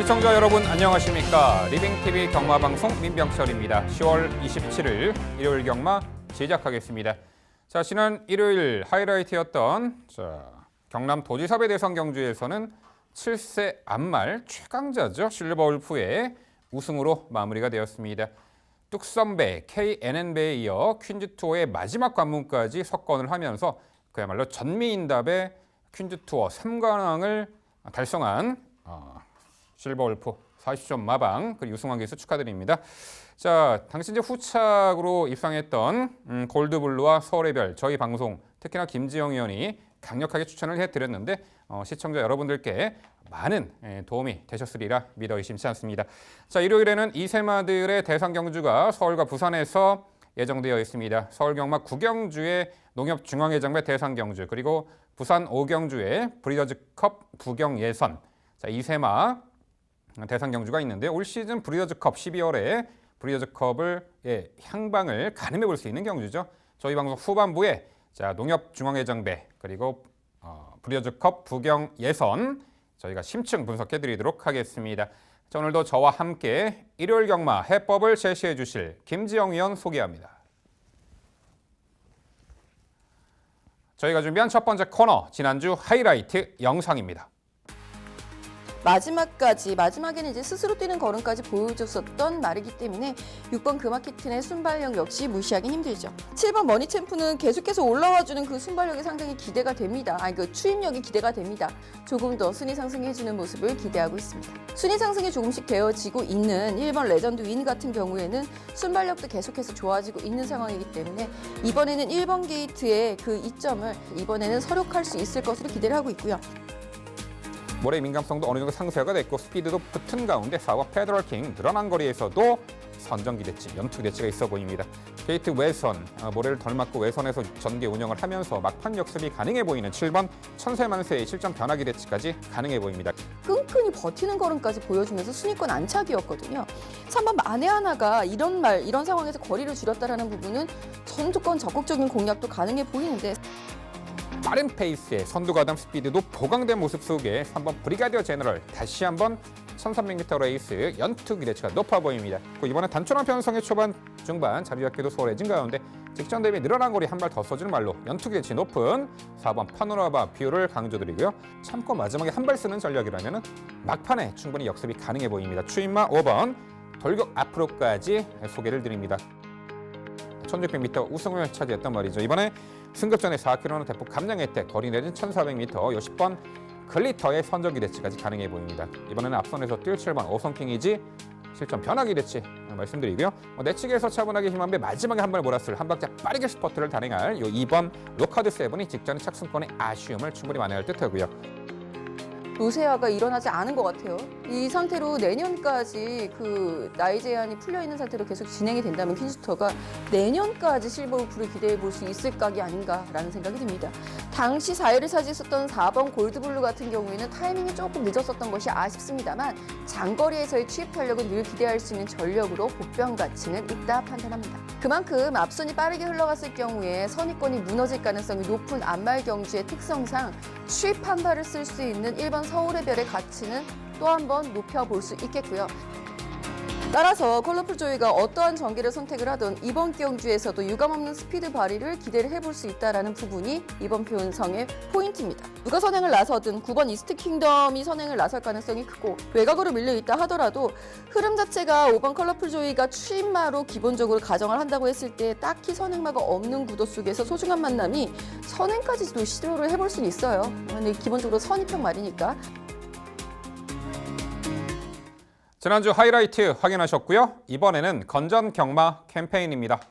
시청자 여러분 안녕하십니까. 리빙TV 경마방송 민병철입니다. 10월 27일 일요일 경마 시작하겠습니다. 자, 지난 일요일 하이라이트였던 경남 도지사배 대상 경주에서는 7세 앞말 최강자죠. 실버울프의 우승으로 마무리가 되었습니다. 뚝섬배, KNN배에 이어 퀸즈투어의 마지막 관문까지 석권을 하면서 그야말로 전미인답의 퀸즈투어 3관왕을 달성한 실버울프 40점 마방 그리고 유승환 기수 축하드립니다. 자, 당시 이제 후착으로 입상했던 골드블루와 서울의 별 저희 방송 특히나 김지영 의원이 강력하게 추천을 해드렸는데 시청자 여러분들께 많은 도움이 되셨으리라 믿어 의심치 않습니다. 자, 일요일에는 이세마들의 대상 경주가 서울과 부산에서 예정되어 있습니다. 서울 경마 9경주의 농협 중앙회장배 대상 경주 그리고 부산 5경주의 브리더즈컵 부경 예선. 자, 이세마 대상 경주가 있는데 올 시즌 브리더즈컵 12월에 브리더즈컵을 향방을 가늠해 볼 수 있는 경주죠. 저희 방송 후반부에 자, 농협 중앙회장배 그리고 브리더즈컵 부경 예선 저희가 심층 분석해 드리도록 하겠습니다. 자, 오늘도 저와 함께 일요일 경마 해법을 제시해 주실 김지영 의원 소개합니다. 저희가 준비한 첫 번째 코너 지난주 하이라이트 영상입니다. 마지막에는 이제 스스로 뛰는 걸음까지 보여줬었던 말이기 때문에 6번 그마키튼의 순발력 역시 무시하기 힘들죠. 7번 머니챔프는 계속해서 올라와주는 그 순발력이 상당히 기대가 됩니다. 그 추임력이 기대가 됩니다. 조금 더 순위 상승해주는 모습을 기대하고 있습니다. 순위 상승이 조금씩 되어지고 있는 1번 레전드 윈 같은 경우에는 순발력도 계속해서 좋아지고 있는 상황이기 때문에 이번에는 1번 게이트의 그 이점을 이번에는 설욕할 수 있을 것으로 기대를 하고 있고요. 모래 민감성도 어느 정도 상쇄가 됐고 스피드도 붙은 가운데 4번 페더럴킹 늘어난 거리에서도 선정 기대치, 연투 기대치가 있어 보입니다. 게이트 외선, 모래를 덜 맞고 외선에서 전개 운영을 하면서 막판 역습이 가능해 보이는 7번 천세만세의 실점 변화 기대치까지 가능해 보입니다. 끈끈이 버티는 걸음까지 보여주면서 순위권 안착이었거든요. 3번 만에 하나가 이런 상황에서 거리를 줄였다라는 부분은 전 조건 적극적인 공략도 가능해 보이는데 빠른 페이스에 선두가담 스피드도 보강된 모습 속에 3번 브리가디어 제너럴 다시 한번 1300m 레이스 연투 기대치가 높아 보입니다. 이번에 단촐한 편성의 초반, 중반 자리 잡기도 수월해진 가운데 직전 대비 늘어난 거리 한 발 더 써주는 말로 연투 기대치 높은 4번 파노라마 뷰를 강조드리고요. 참고 마지막에 한 발 쓰는 전략이라면 막판에 충분히 역습이 가능해 보입니다. 추임마 5번 돌격 앞으로까지 소개를 드립니다. 1600m 우승을 차지했단 말이죠. 이번에 승급전에 4km는 대폭 감량 혜택, 거리 내진 1400m 60번 글리터의 선정 기대치까지 가능해 보입니다. 이번에는 앞선에서 뛸 7번 오성킹이지 실점 변화 기대치 말씀드리고요. 내측에서 차분하게 힘한 배 마지막에 한 발 몰았을 한 박자 빠르게 스퍼트를 단행할 이 2번 로카드 세븐이 직전의 착승권의 아쉬움을 충분히 만회할 듯하고요. 노세화가 일어나지 않은 것 같아요. 이 상태로 내년까지 그 나이 제한이 풀려 있는 상태로 계속 진행이 된다면 퀸즈투어가 내년까지 실버울프를 기대해 볼 수 있을 각이 아닌가라는 생각이 듭니다. 당시 4위를 차지했었던 4번 골드블루 같은 경우에는 타이밍이 조금 늦었었던 것이 아쉽습니다만 장거리에서의 취입 탄력은 늘 기대할 수 있는 전력으로 보편 가치는 있다 판단합니다. 그만큼 앞선이 빠르게 흘러갔을 경우에 선입권이 무너질 가능성이 높은 앞말 경주의 특성상 취입 한 발을 쓸 수 있는 1번 서울의 별의 가치는 또 한 번 높여볼 수 있겠고요. 따라서 컬러풀 조이가 어떠한 전개를 선택을 하든 이번 경주에서도 유감없는 스피드 발휘를 기대를 해볼 수 있다는 부분이 이번 편성의 포인트입니다. 누가 선행을 나서든 9번 이스트 킹덤이 선행을 나설 가능성이 크고 외곽으로 밀려있다 하더라도 흐름 자체가 5번 컬러풀 조이가 추임마로 기본적으로 가정을 한다고 했을 때 딱히 선행마가 없는 구도 속에서 소중한 만남이 선행까지도 시도를 해볼 수는 있어요. 근데 기본적으로 선입형 말이니까. 지난주 하이라이트 확인하셨고요. 이번에는 건전 경마 캠페인입니다.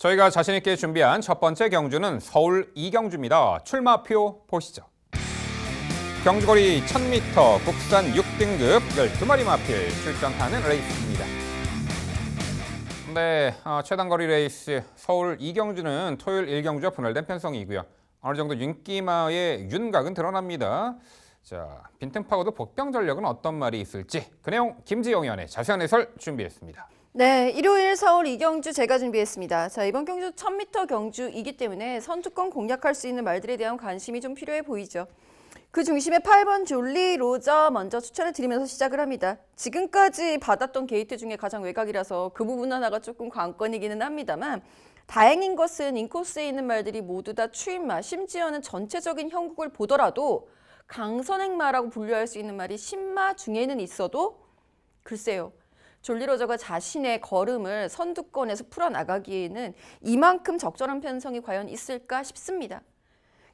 저희가 자신 있게 준비한 첫 번째 경주는 서울 2경주입니다. 출마표 보시죠. 경주거리 1000m 국산 6등급 12마리 마필 출전하는 레이스입니다. 네, 최단거리 레이스 서울 2경주는 토요일 1경주와 분할된 편성이고요. 어느 정도 윤기마의 윤곽은 드러납니다. 자, 빈틈파고도 복병 전력은 어떤 말이 있을지 그 내용 김지영 의원의 자세한 해설 준비했습니다. 네, 일요일 서울 2경주 제가 준비했습니다. 자, 이번 경주 1000m 경주이기 때문에 선두권 공략할 수 있는 말들에 대한 관심이 좀 필요해 보이죠. 그 중심에 8번 졸리 로저 먼저 추천을 드리면서 시작을 합니다. 지금까지 받았던 게이트 중에 가장 외곽이라서 그 부분 하나가 조금 관건이기는 합니다만 다행인 것은 인코스에 있는 말들이 모두 다 추임마, 심지어는 전체적인 형국을 보더라도 강선행마라고 분류할 수 있는 말이 신마 중에는 있어도 글쎄요. 졸리 로저가 자신의 걸음을 선두권에서 풀어나가기에는 이만큼 적절한 편성이 과연 있을까 싶습니다.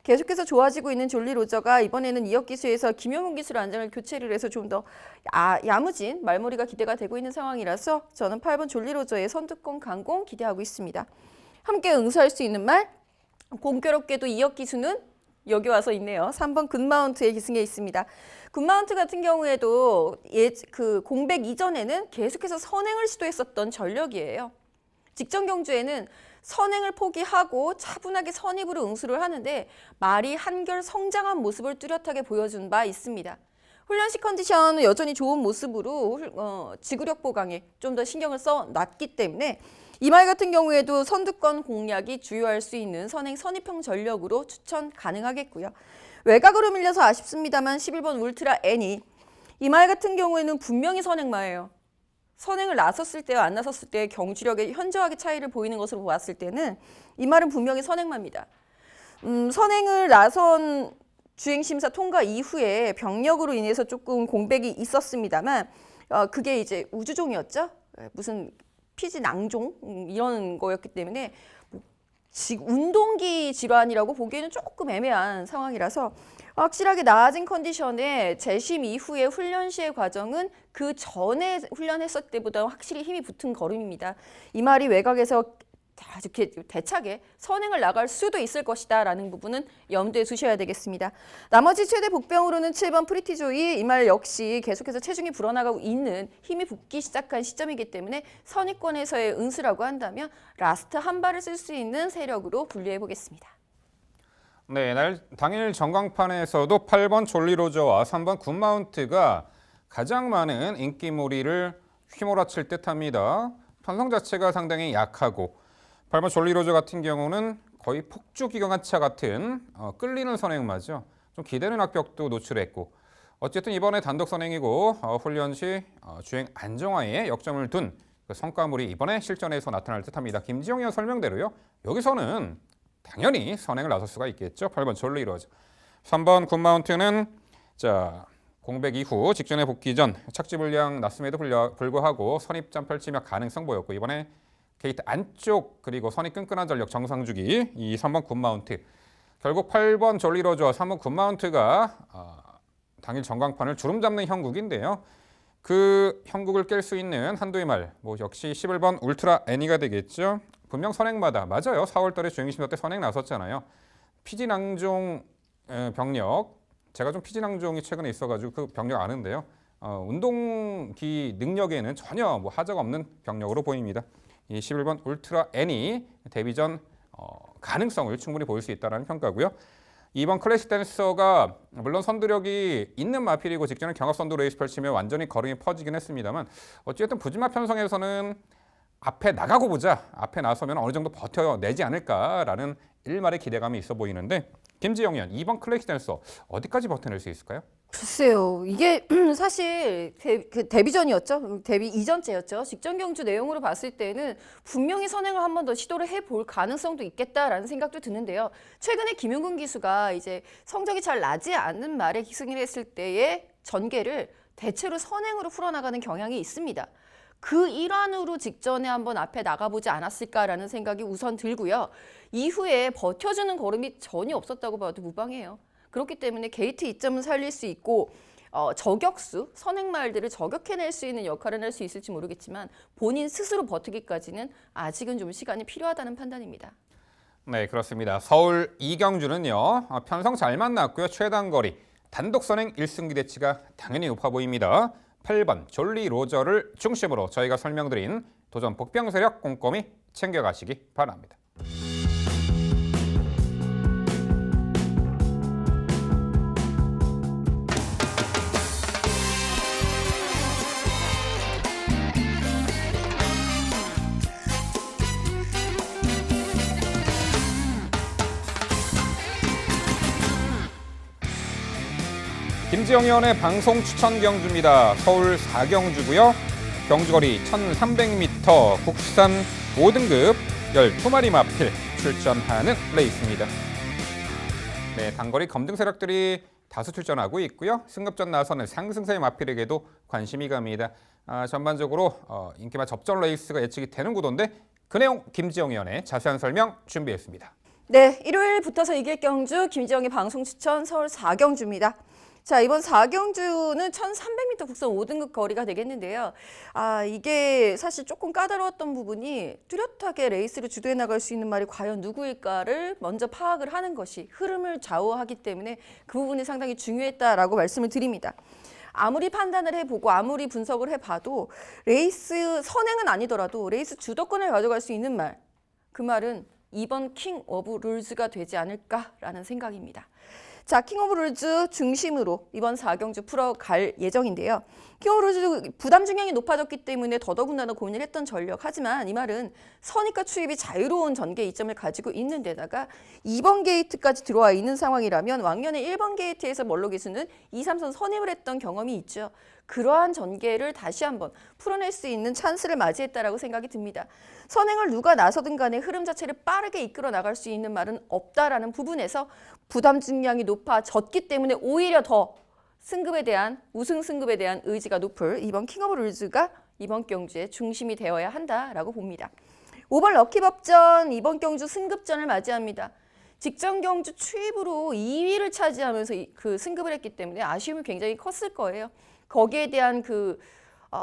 계속해서 좋아지고 있는 졸리 로저가 이번에는 2억 기수에서 김용훈 기수로 안장을 교체를 해서 좀 더 야무진 말머리가 기대가 되고 있는 상황이라서 저는 8번 졸리 로저의 선두권 강공 기대하고 있습니다. 함께 응수할 수 있는 말, 공교롭게도 2억 기수는 여기 와서 있네요. 3번 굿마운트의 기승에 있습니다. 굿마운트 같은 경우에도 공백 이전에는 계속해서 선행을 시도했었던 전력이에요. 직전 경주에는 선행을 포기하고 차분하게 선입으로 응수를 하는데 말이 한결 성장한 모습을 뚜렷하게 보여준 바 있습니다. 훈련식 컨디션은 여전히 좋은 모습으로 지구력 보강에 좀 더 신경을 써놨기 때문에 이 말 같은 경우에도 선두권 공략이 주요할 수 있는 선행 선입형 전력으로 추천 가능하겠고요. 외곽으로 밀려서 아쉽습니다만 11번 울트라 애니 이 말 같은 경우에는 분명히 선행마예요. 선행을 나섰을 때와 안 나섰을 때의 경주력의 현저하게 차이를 보이는 것으로 보았을 때는 이 말은 분명히 선행마입니다. 선행을 나선 주행심사 통과 이후에 병력으로 인해서 조금 공백이 있었습니다만 그게 이제 우주종이었죠. 무슨 피지 낭종 이런 거였기 때문에 운동기 질환이라고 보기에는 조금 애매한 상황이라서 확실하게 나아진 컨디션에 재심 이후에 훈련 시의 과정은 그 전에 훈련했을 때보다 확실히 힘이 붙은 걸음입니다. 이 말이 외곽에서 아주 대차게 선행을 나갈 수도 있을 것이다 라는 부분은 염두에 두셔야 되겠습니다. 나머지 최대 복병으로는 7번 프리티조이 이 말 역시 계속해서 체중이 불어나가고 있는 힘이 붙기 시작한 시점이기 때문에 선위권에서의 응수라고 한다면 라스트 한 발을 쓸 수 있는 세력으로 분류해 보겠습니다. 네, 당일 전광판에서도 8번 졸리 로저와 3번 굿마운트가 가장 많은 인기몰이를 휘몰아칠 듯합니다. 편성 자체가 상당히 약하고 8번 졸리 로저 같은 경우는 거의 폭주 기관차 같은 끌리는 선행마죠. 좀 기대는 악벽도 노출했고 어쨌든 이번에 단독 선행이고 훈련 시 주행 안정화에 역점을 둔 그 성과물이 이번에 실전에서 나타날 듯합니다. 김지영 의원 설명대로요. 여기서는 당연히 선행을 나설 수가 있겠죠. 8번 졸리 로저. 3번 굿마운트는 공백 이후 직전에 복귀 전 착지 불량 났음에도 불구하고 선입점 펼치며 가능성 보였고 이번에 게이트 안쪽 그리고 선이 끈끈한 전력 정상주기 이 3번 굿마운트 결국 8번 졸리 로저와 3번 굿마운트가 당일 전광판을 주름 잡는 형국인데요. 그 형국을 깰 수 있는 한도의 말 역시 11번 울트라 애니가 되겠죠. 분명 선행마다 맞아요. 4월달에 주행심사 때 선행 나섰잖아요. 피지낭종 병력 제가 좀 피지낭종이 최근에 있어가지고 그 병력 아는데요. 운동기 능력에는 전혀 하자가 없는 병력으로 보입니다. 이 11번 울트라 애니 데뷔전 가능성을 충분히 보일 수 있다는 평가고요. 2번 클래식 댄서가 물론 선두력이 있는 마필이고 직전에 경합 선두 레이스 펼치며 완전히 걸음이 퍼지긴 했습니다만 어쨌든 부진마 편성에서는 앞에 나가고 보자. 앞에 나서면 어느 정도 버텨내지 않을까라는 일말의 기대감이 있어 보이는데 김지영 의원 2번 클래식 댄서 어디까지 버텨낼 수 있을까요? 글쎄요. 이게 사실 데뷔전이었죠. 데뷔 이전째였죠. 직전 경주 내용으로 봤을 때는 분명히 선행을 한 번 더 시도를 해볼 가능성도 있겠다라는 생각도 드는데요. 최근에 김용근 기수가 이제 성적이 잘 나지 않는 말에 기승을 했을 때의 전개를 대체로 선행으로 풀어나가는 경향이 있습니다. 그 일환으로 직전에 한번 앞에 나가보지 않았을까라는 생각이 우선 들고요. 이후에 버텨주는 걸음이 전혀 없었다고 봐도 무방해요. 그렇기 때문에 게이트 이점을 살릴 수 있고 저격수, 선행말들을 저격해낼 수 있는 역할을 할 수 있을지 모르겠지만 본인 스스로 버티기까지는 아직은 좀 시간이 필요하다는 판단입니다. 네, 그렇습니다. 서울 2경주는요. 편성 잘 만났고요. 최단거리 단독 선행 1승 기대치가 당연히 높아 보입니다. 8번 졸리 로저를 중심으로 저희가 설명드린 도전 복병 세력 꼼꼼히 챙겨가시기 바랍니다. 김지영 의원의 방송 추천 경주입니다. 서울 4경주고요. 경주거리 1300m, 국산 5등급 12마리 마필 출전하는 레이스입니다. 네, 단거리 검증 세력들이 다수 출전하고 있고요. 승급전 나서는 상승세의 마필에게도 관심이 갑니다. 전반적으로 인기만 접전 레이스가 예측이 되는 구도인데 그 내용 김지영 의원의 자세한 설명 준비했습니다. 네, 일요일 붙어서 이길 경주 김지영의 방송 추천 서울 4경주입니다. 자, 이번 4경주는 1300m 국산 5등급 거리가 되겠는데요. 이게 사실 조금 까다로웠던 부분이 뚜렷하게 레이스를 주도해 나갈 수 있는 말이 과연 누구일까를 먼저 파악을 하는 것이 흐름을 좌우하기 때문에 그 부분이 상당히 중요했다라고 말씀을 드립니다. 아무리 판단을 해보고 아무리 분석을 해봐도 레이스 선행은 아니더라도 레이스 주도권을 가져갈 수 있는 말, 그 말은 이번 킹 오브 룰즈가 되지 않을까라는 생각입니다. 자, 킹 오브 룰즈 중심으로 이번 4경주 풀어갈 예정인데요. 킹 오브 룰즈 부담 중량이 높아졌기 때문에 더더군다나 고민을 했던 전력. 하지만 이 말은 선입과 추입이 자유로운 전개 이점을 가지고 있는 데다가 2번 게이트까지 들어와 있는 상황이라면 왕년에 1번 게이트에서 멀로 기수는 2, 3선 선입을 했던 경험이 있죠. 그러한 전개를 다시 한번 풀어낼 수 있는 찬스를 맞이했다라고 생각이 듭니다. 선행을 누가 나서든 간에 흐름 자체를 빠르게 이끌어 나갈 수 있는 말은 없다라는 부분에서 부담 중량이 높아졌기 때문에 오히려 더 승급에 대한 우승 승급에 대한 의지가 높을 이번 킹 오브 룰즈가 이번 경주의 중심이 되어야 한다라고 봅니다. 5번 럭키법전 이번 경주 승급전을 맞이합니다. 직전 경주 추입으로 2위를 차지하면서 그 승급을 했기 때문에 아쉬움이 굉장히 컸을 거예요. 거기에 대한 그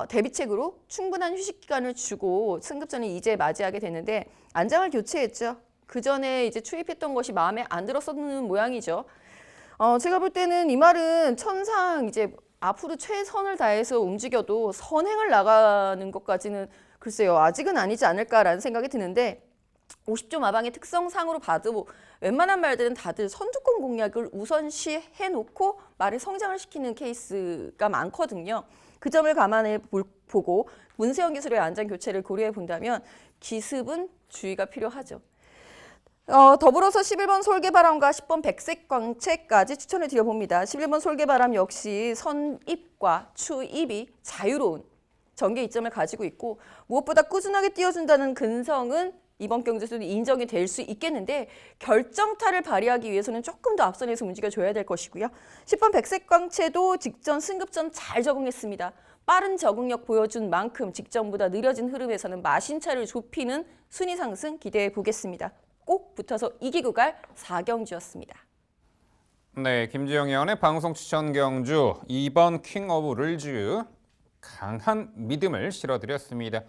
대비책으로 충분한 휴식 기간을 주고 승급전을 이제 맞이하게 됐는데 안장을 교체했죠. 그 전에 이제 추입했던 것이 마음에 안 들었었는 모양이죠. 제가 볼 때는 이 말은 천상 이제 앞으로 최선을 다해서 움직여도 선행을 나가는 것까지는 글쎄요 아직은 아니지 않을까라는 생각이 드는데 50조 마방의 특성상으로 봐도 웬만한 말들은 다들 선두권 공략을 우선시 해놓고 말을 성장을 시키는 케이스가 많거든요. 그 점을 감안해 보고 문세영 기술의 안장 교체를 고려해 본다면 기습은 주의가 필요하죠. 더불어서 11번 솔개바람과 10번 백색광채까지 추천을 드려봅니다. 11번 솔개바람 역시 선입과 추입이 자유로운 전개 이점을 가지고 있고 무엇보다 꾸준하게 띄워준다는 근성은 이번 경주에서도 인정이 될 수 있겠는데 결정타를 발휘하기 위해서는 조금 더 앞선에서 움직여줘야 될 것이고요. 10번 백색광채도 직전 승급전 잘 적응했습니다. 빠른 적응력 보여준 만큼 직전보다 느려진 흐름에서는 마신차를 좁히는 순위 상승 기대해 보겠습니다. 꼭 붙어서 이기고 갈 4경주였습니다. 네, 김지영 의원의 방송 추천 경주 2번 킹 오브 룰즈 강한 믿음을 실어드렸습니다.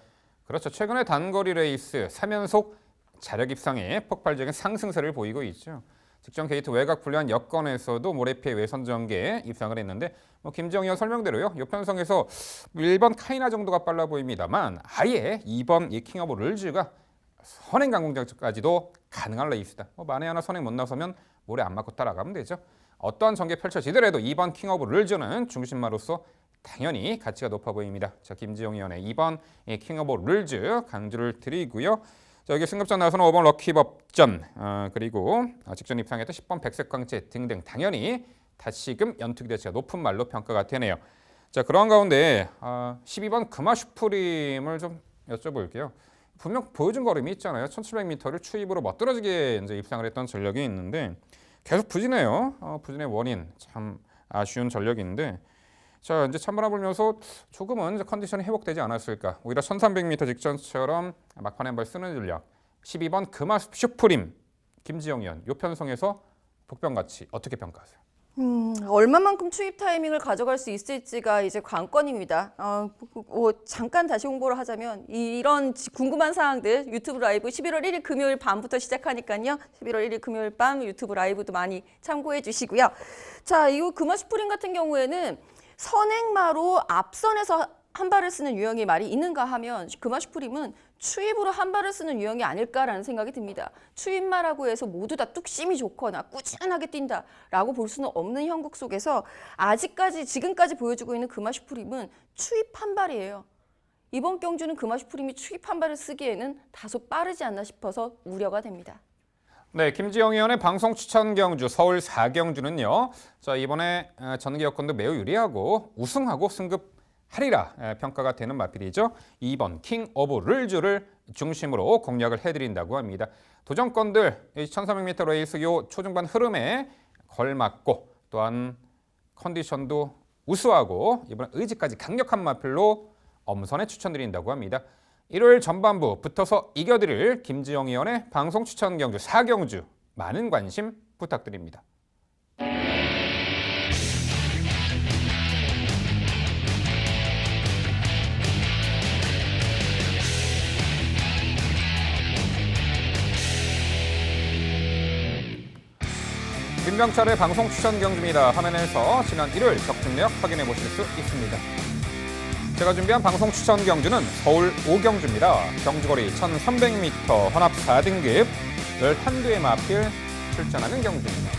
그렇죠. 최근에 단거리 레이스 3연속 자력 입상에 폭발적인 상승세를 보이고 있죠. 직전 게이트 외곽 불리한 여건에서도 모래피해 외선 전개에 입상을 했는데 김지영 의원 설명대로요. 요편성에서 1번 카이나 정도가 빨라 보입니다만 아예 2번 이 킹 오브 룰즈가 선행 강공작까지도 가능한 레이스다. 만에 하나 선행 못 나서면 모래 안 맞고 따라가면 되죠. 어떠한 전개 펼쳐지더라도 2번 킹 오브 룰즈는 중심마로서 당연히 가치가 높아 보입니다. 자, 김지영 의원의 2번 킹 오브 룰즈 강조를 드리고요. 자, 여기 승급전 나서는 5번 럭키법전 그리고 직전 입상했던 10번 백색광채 등등 당연히 다시금 연투 기대치가 높은 말로 평가가 되네요. 자, 그런 가운데 12번 금화 슈프림을 좀 여쭤볼게요. 분명 보여준 걸음이 있잖아요. 1700m를 추입으로 멋들어지게 이제 입상을 했던 전력이 있는데 계속 부진해요. 부진의 원인 참 아쉬운 전력인데 자 이제 찬바람 불면서 조금은 이제 컨디션이 회복되지 않았을까. 오히려 1300m 직전처럼 막판에 한 발 쓰는 전력. 12번 금화 슈프림 김지영 의원 요 편성에서 복병 가치 어떻게 평가하세요? 얼마만큼 투입 타이밍을 가져갈 수 있을지가 이제 관건입니다. 잠깐 다시 홍보를 하자면 이런 궁금한 사항들 유튜브 라이브 11월 1일 금요일 밤부터 시작하니까요. 11월 1일 금요일 밤 유튜브 라이브도 많이 참고해 주시고요. 자, 이 금화슈프림 같은 경우에는 선행마로 앞선에서 한 발을 쓰는 유형의 말이 있는가 하면 금화슈프림은 추입으로 한 발을 쓰는 유형이 아닐까라는 생각이 듭니다. 추입마라고 해서 모두 다 뚝심이 좋거나 꾸준하게 뛴다라고 볼 수는 없는 형국 속에서 아직까지 지금까지 보여주고 있는 금화슈프림은 추입 한 발이에요. 이번 경주는 금화슈프림이 추입 한 발을 쓰기에는 다소 빠르지 않나 싶어서 우려가 됩니다. 네, 김지영 의원의 방송 추천 경주 서울 4경주는요. 자, 이번에 전기 여건도 매우 유리하고 우승하고 승급하리라 평가가 되는 마필이죠. 2번 킹 오브 룰즈를 중심으로 공략을 해드린다고 합니다. 도전권들 1300m 레이스 요 초중반 흐름에 걸맞고 또한 컨디션도 우수하고 이번 의지까지 강력한 마필로 엄선에 추천드린다고 합니다. 일요일 전반부 붙어서 이겨드릴 김지영 의원의 방송 추천 경주 4경주 많은 관심 부탁드립니다. 김병철의 방송 추천 경주입니다. 화면에서 지난 일요일 적중 내역 확인해 보실 수 있습니다. 제가 준비한 방송 추천 경주는 서울 5경주입니다. 경주거리 1300m 혼합 4등급 11개의 마필 출전하는 경주입니다.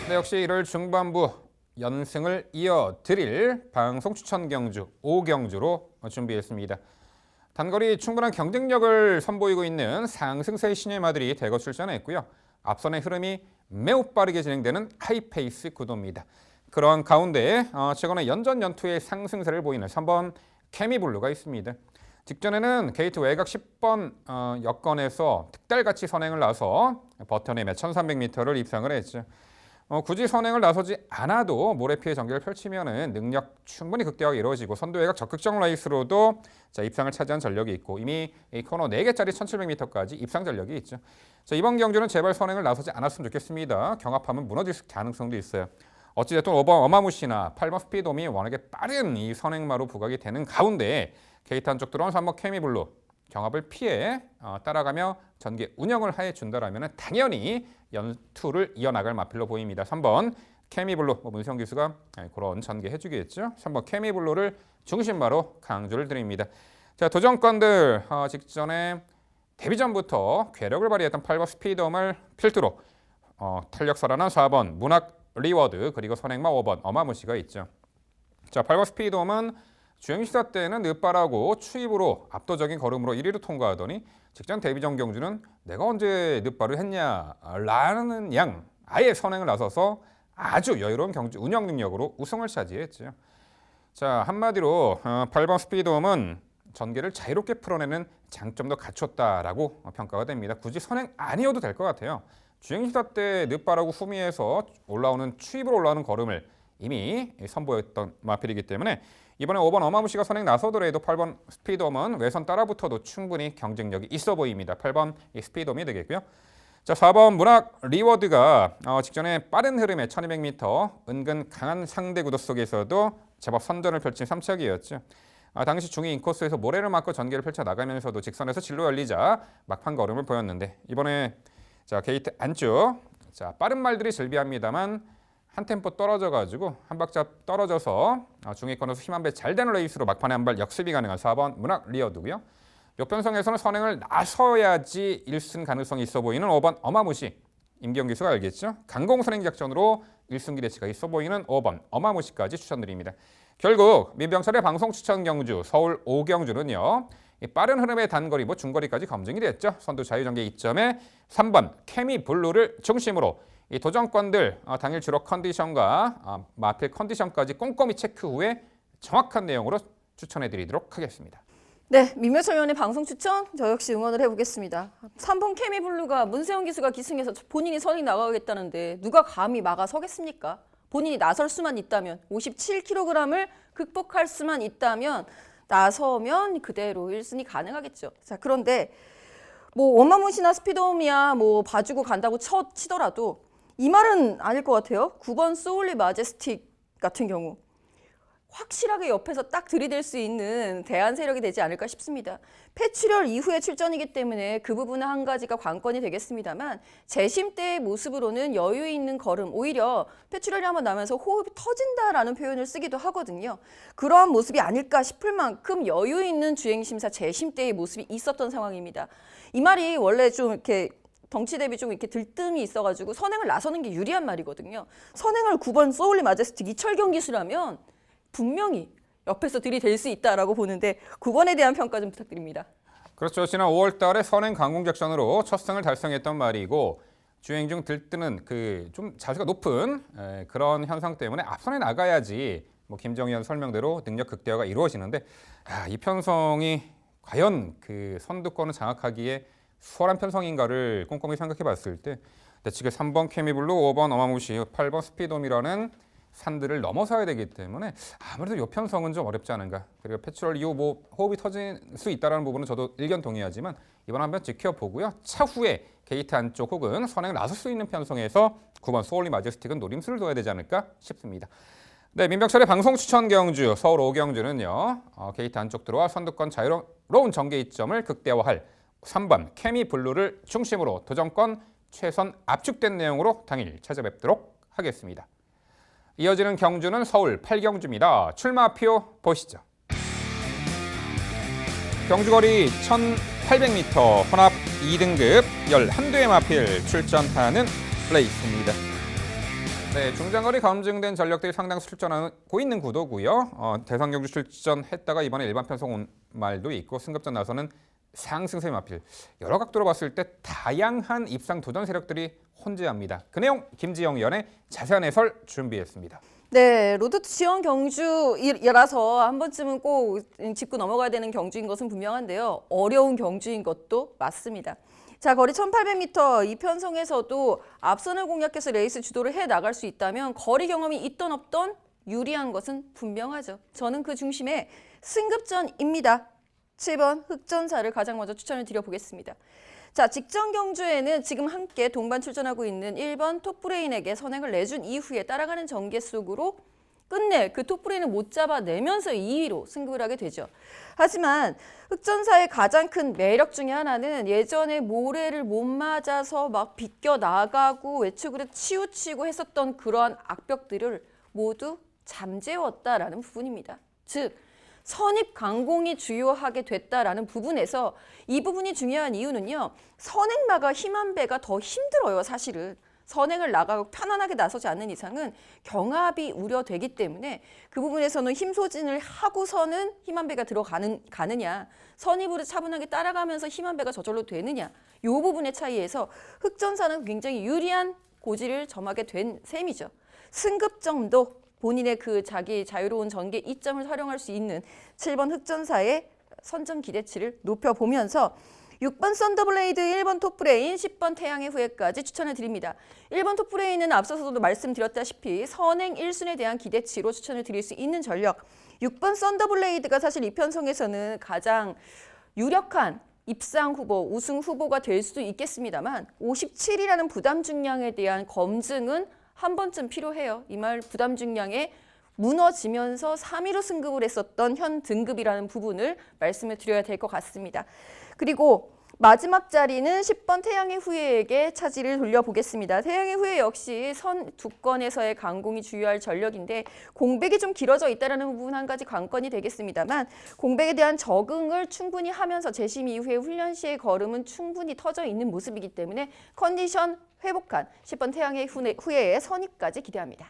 네, 역시 일요일 중반부 연승을 이어드릴 방송 추천 경주 5경주로 준비했습니다. 단거리 충분한 경쟁력을 선보이고 있는 상승세의 신예 마들이 대거 출전했고요. 앞선의 흐름이 매우 빠르게 진행되는 하이페이스 구도입니다. 그러한 가운데 최근에 연전연투의 상승세를 보이는 3번 케미블루가 있습니다. 직전에는 게이트 외곽 10번 여건에서 특달같이 선행을 나서 버텨내며 1300m를 입상을 했죠. 굳이 선행을 나서지 않아도 모래피해 전개를 펼치면 능력 충분히 극대화가 이루어지고 선두 외곽 적극적 레이스로도 입상을 차지한 전력이 있고 이미 이 코너 4개짜리 1700m까지 입상 전력이 있죠. 자, 이번 경주는 제발 선행을 나서지 않았으면 좋겠습니다. 경합하면 무너질 가능성도 있어요. 어찌됐든 5번 어마무시나 8번 스피드홈이 워낙에 빠른 이 선행마로 부각이 되는 가운데 게이트 한쪽 들어온 3번 케미블루 경합을 피해 따라가며 전개 운영을 해준다라면 당연히 연투를 이어나갈 마필로 보입니다. 3번 케미블루 문세영 기수가 그런 전개해주겠죠. 3번 케미블루를 중심마로 강조를 드립니다. 자, 도전권들 직전에 데뷔전부터 괴력을 발휘했던 8번 스피드홈을 필두로 탄력살아난 4번 문학 리워드 그리고 선행마 5번 어마무시가 있죠. 자, 8번 스피드홈은 주행시사 때는 늦바라고 추입으로 압도적인 걸음으로 1위로 통과하더니 직전 데뷔전 경주는 내가 언제 늦바를 했냐라는 양 아예 선행을 나서서 아주 여유로운 경주 운영 능력으로 우승을 차지했죠. 자, 한마디로 8번 스피드홈은 전개를 자유롭게 풀어내는 장점도 갖췄다라고 평가가 됩니다. 굳이 선행 아니어도 될 것 같아요. 주행시사 때 늦바라고 후미에서 올라오는 추입으로 올라오는 걸음을 이미 선보였던 마필이기 때문에 이번에 5번 어마무시가 선행 나서더라도 8번 스피드홈은 외선 따라붙어도 충분히 경쟁력이 있어 보입니다. 8번 스피드홈이 되겠고요. 자, 4번 문학 리워드가 직전에 빠른 흐름의 1200m 은근 강한 상대 구도 속에서도 제법 선전을 펼친 3차기였죠. 당시 중위 인코스에서 모래를 맞고 전개를 펼쳐 나가면서도 직선에서 진로 열리자 막판 걸음을 보였는데 이번에 자, 게이트 안쪽 빠른 말들이 즐비합니다만 한 템포 떨어져가지고 한 박자 떨어져서 중위권에서 힘 한 배 잘 되는 레이스로 막판에 한 발 역습이 가능한 4번 문학 리어드고요. 역변성에서는 선행을 나서야지 1승 가능성이 있어 보이는 5번 어마무시 임기영 기수가 알겠죠. 강공선행 작전으로 1승 기대치가 있어 보이는 5번 어마무시까지 추천드립니다. 결국 민병철의 방송 추천 경주 서울 5경주는요. 빠른 흐름의 단거리 중거리까지 검증이 됐죠. 선두 자유전개 2점에 3번 케미블루를 중심으로 이 도전권들 당일 주로 컨디션과 마필 컨디션까지 꼼꼼히 체크 후에 정확한 내용으로 추천해드리도록 하겠습니다. 네, 민병철 의원의 방송 추천 저 역시 응원을 해보겠습니다. 3번 케미블루가 문세영 기수가 기승해서 본인이 선행 나가겠다는데 누가 감히 막아서겠습니까? 본인이 나설 수만 있다면 57kg을 극복할 수만 있다면 나서면 그대로 1승이 가능하겠죠. 자, 그런데 뭐 원마무시나 스피드홈이야 뭐 봐주고 간다고 치더라도 이 말은 아닐 것 같아요. 9번 소울리 마제스틱 같은 경우 확실하게 옆에서 딱 들이댈 수 있는 대안 세력이 되지 않을까 싶습니다. 폐출혈 이후의 출전이기 때문에 그 부분은 한 가지가 관건이 되겠습니다만 재심 때의 모습으로는 여유 있는 걸음, 오히려 폐출혈이 한번 나면서 호흡이 터진다라는 표현을 쓰기도 하거든요. 그러한 모습이 아닐까 싶을 만큼 여유 있는 주행심사 재심 때의 모습이 있었던 상황입니다. 이 말이 원래 좀 이렇게 덩치 대비 좀 이렇게 들뜸이 있어가지고 선행을 나서는 게 유리한 말이거든요. 선행을 9번 소울리 마제스틱 이철경 기수라면 분명히 옆에서 들이댈 수 있다라고 보는데 9번에 대한 평가 좀 부탁드립니다. 그렇죠. 지난 5월 달에 선행 강공 작전으로 첫 승을 달성했던 말이고 주행 중 들뜨는 그 좀 자세가 높은 그런 현상 때문에 앞선에 나가야지 뭐 김정희원 설명대로 능력 극대화가 이루어지는데 이 편성이 과연 그 선두권을 장악하기에 수월한 편성인가를 꼼꼼히 생각해 봤을 때 내측의 3번 케미블루, 5번 어마무시, 8번 스피돔이라는 산들을 넘어서야 되기 때문에 아무래도 이 편성은 좀 어렵지 않은가. 그리고 폐출혈 이후 뭐 호흡이 터질 수 있다는 부분은 저도 의견 동의하지만 이번 한번 지켜보고요. 차후에 게이트 안쪽 혹은 선행을 나설 수 있는 편성에서 9번 소울리 마제스틱은 노림수를 둬야 되지 않을까 싶습니다. 네, 민병철의 방송 추천 경주 서울 5경주는요. 게이트 안쪽 들어와 선두권 자유로운 전개 이점을 극대화할 3번 케미블루를 중심으로 도전권 최선 압축된 내용으로 당일 찾아뵙도록 하겠습니다. 이어지는 경주는 서울 8경주입니다. 출마표 보시죠. 경주거리 1800m 혼합 2등급 11대의 마필 출전하는 레이스입니다. 네, 중장거리 검증된 전력들이 상당수 출전하고 있는 구도고요. 대선 경주 출전했다가 이번에 일반 편성 온 말도 있고 승급전 나서는 상승세 마필. 여러 각도로 봤을 때 다양한 입상 도전 세력들이 혼재합니다. 그 내용 김지영 위원의 자세한 해설 준비했습니다. 네, 로드 투 지원 경주라서 한 번쯤은 꼭 짚고 넘어가야 되는 경주인 것은 분명한데요. 어려운 경주인 것도 맞습니다. 자, 거리 1800m 이 편성에서도 앞선을 공략해서 레이스 주도를 해 나갈 수 있다면 거리 경험이 있던 없던 유리한 것은 분명하죠. 저는 그 중심에 승급전입니다. 7번 흑전사를 가장 먼저 추천을 드려보겠습니다. 자, 직전 경주에는 지금 함께 동반 출전하고 있는 1번 톱브레인에게 선행을 내준 이후에 따라가는 전개 속으로 끝내 그 톱브레인을 못 잡아내면서 2위로 승급을 하게 되죠. 하지만 흑전사의 가장 큰 매력 중에 하나는 예전에 모래를 못 맞아서 막 비껴 나가고 외측으로 치우치고 했었던 그러한 악벽들을 모두 잠재웠다라는 부분입니다. 즉 선입 강공이 주요하게 됐다라는 부분에서 이 부분이 중요한 이유는요. 선행마가 힘한 배가 더 힘들어요. 사실은. 선행을 나가고 편안하게 나서지 않는 이상은 경합이 우려되기 때문에 그 부분에서는 힘 소진을 하고서는 힘한 배가 가느냐 선입으로 차분하게 따라가면서 힘한 배가 저절로 되느냐 이 부분의 차이에서 흑전사는 굉장히 유리한 고지를 점하게 된 셈이죠. 승급점도 본인의 그 자기 자유로운 전개 이점을 활용할 수 있는 7번 흑전사의 선점 기대치를 높여보면서 6번 썬더블레이드, 1번 톱브레인, 10번 태양의 후예까지 추천을 드립니다. 1번 톱브레인은 앞서서도 말씀드렸다시피 선행 1순에 대한 기대치로 추천을 드릴 수 있는 전력. 6번 썬더블레이드가 사실 이 편성에서는 가장 유력한 입상 후보, 우승 후보가 될 수도 있겠습니다만 57이라는 부담 중량에 대한 검증은 한 번쯤 필요해요. 이 말 부담 중량에 무너지면서 3위로 승급을 했었던 현 등급이라는 부분을 말씀을 드려야 될 것 같습니다. 그리고 마지막 자리는 10번 태양의 후예에게 차지를 돌려보겠습니다. 태양의 후예 역시 선 두 건에서의 강공이 주요할 전력인데 공백이 좀 길어져 있다는 부분 한 가지 관건이 되겠습니다만 공백에 대한 적응을 충분히 하면서 재심 이후에 훈련 시의 걸음은 충분히 터져 있는 모습이기 때문에 컨디션 회복한 10번 태양의 후예의 선입까지 기대합니다.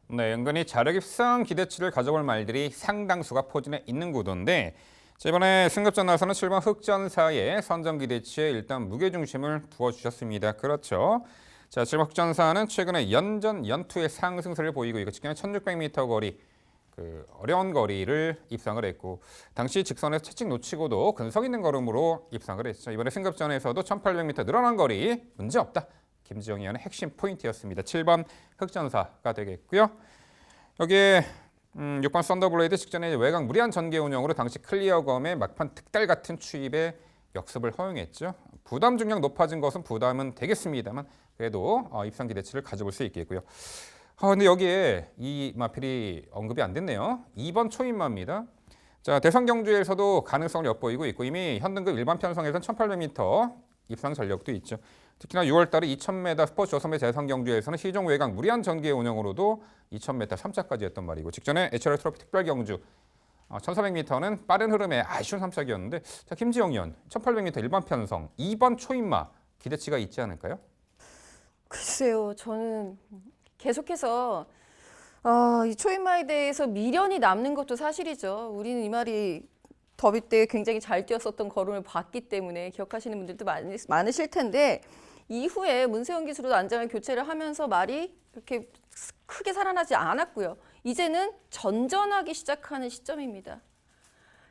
네, 은근히 자력 입상 기대치를 가져볼 말들이 상당수가 포진해 있는 구도인데 이번에 승급전 나서는 7번 흑전사의 선정 기대치에 일단 무게중심을 두어주셨습니다. 그렇죠. 자, 7번 흑전사는 최근에 연전 연투의 상승세를 보이고 이거 직경의 1600m 거리 어려운 거리를 입상을 했고 당시 직선에서 채찍 놓치고도 근성 있는 걸음으로 입상을 했죠. 이번에 승급전에서도 1800m 늘어난 거리 문제없다. 김지영 위원의 핵심 포인트였습니다. 7번 흑전사가 되겠고요. 여기에 6번 썬더블레이드 직전에 외곽 무리한 전개 운영으로 당시 클리어검의 막판 득달 같은 추입에 역습을 허용했죠. 부담 중량 높아진 것은 부담은 되겠습니다만 그래도 입상 기대치를 가져볼 수 있겠고요. 근데 여기에 이 마필이 언급이 안 됐네요. 2번 초인마입니다. 자, 대선 경주에서도 가능성을 엿보이고 있고 이미 현등급 일반 편성에서는 1800m 입상 전력도 있죠. 특히나 6월달에 2000m 스포츠 조선배 대선 경주에서는 시종 외곽 무리한 전개 운영으로도 2000m 3차까지 했단 말이고 직전에 HRL 트로피 특별 경주 1400m는 빠른 흐름의 아쉬운 3차기였는데 자, 김지영 의원 1800m 일반 편성 2번 초인마 기대치가 있지 않을까요? 글쎄요, 저는 계속해서 이 초인마에 대해서 미련이 남는 것도 사실이죠. 우리는 이 말이 더비 때 굉장히 잘 뛰었었던 걸음을 봤기 때문에 기억하시는 분들도 많으실 텐데 이후에 문세영 기수로 안장을 교체를 하면서 말이 그렇게 크게 살아나지 않았고요. 이제는 전전하기 시작하는 시점입니다.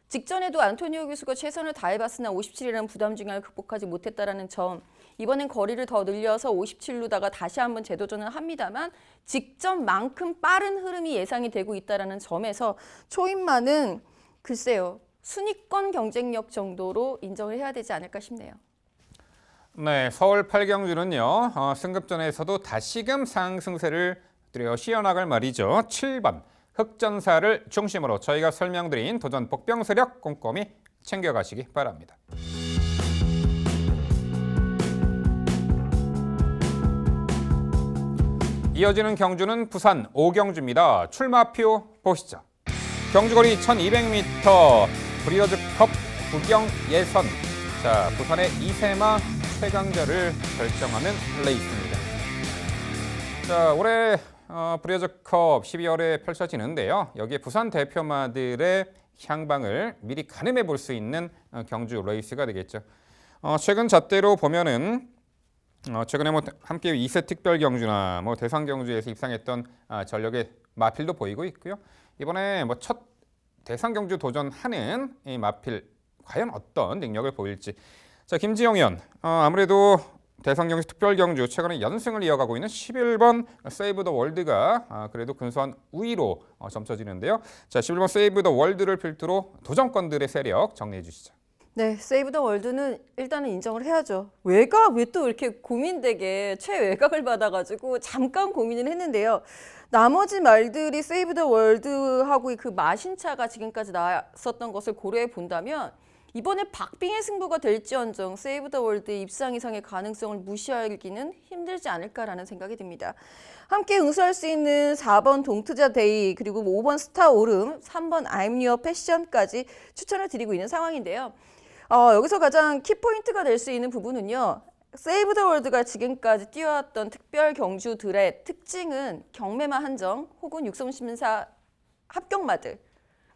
직전에도 안토니오 교수가 최선을 다해봤으나 57이라는 부담 중량을 극복하지 못했다라는 점, 이번엔 거리를 더 늘려서 57로다가 다시 한번 재도전을 합니다만 직전만큼 빠른 흐름이 예상이 되고 있다는 점에서 초인마는 글쎄요, 순위권 경쟁력 정도로 인정을 해야 되지 않을까 싶네요. 네, 서울 8경주는요. 승급전에서도 다시금 상승세를 뚜렷이 이어나갈 말이죠. 7번 흑전사를 중심으로 저희가 설명드린 도전 복병 세력 꼼꼼히 챙겨가시기 바랍니다. 이어지는 경주는 부산 5경주입니다. 출마표 보시죠. 경주거리 1200m 브리어즈컵 구경 예선. 자, 부산의 이세마 최강자를 결정하는 레이스입니다. 자, 올해 브리어즈컵 12월에 펼쳐지는데요. 여기에 부산 대표마들의 향방을 미리 가늠해 볼 수 있는 경주 레이스가 되겠죠. 최근 잣대로 보면은 최근에 함께 2세 특별 경주나 대상 경주에서 입상했던 전력의 마필도 보이고 있고요. 이번에 첫 대상 경주 도전하는 이 마필 과연 어떤 능력을 보일지. 자, 김지영 의원 아무래도 대상 경주 특별 경주 최근에 연승을 이어가고 있는 11번 세이브 더 월드가 그래도 근소한 우위로 점쳐지는데요. 자, 11번 세이브 더 월드를 필두로 도전권들의 세력 정리해 주시죠. 네, 세이브 더 월드는 일단은 인정을 해야죠. 외곽 왜 또 이렇게 고민되게 최외곽을 받아가지고 잠깐 고민을 했는데요. 나머지 말들이 세이브 더 월드하고 그 마신차가 지금까지 나왔었던 것을 고려해 본다면 이번에 박빙의 승부가 될지언정 세이브 더 월드 입상 이상의 가능성을 무시하기는 힘들지 않을까라는 생각이 듭니다. 함께 응수할 수 있는 4번 동투자 데이 그리고 5번 스타 오름, 3번 I'm Your Passion까지 추천을 드리고 있는 상황인데요. 여기서 가장 키포인트가 될 수 있는 부분은요. 세이브 더 월드가 지금까지 뛰어왔던 특별 경주들의 특징은 경매마 한정 혹은 육성심사 합격마들,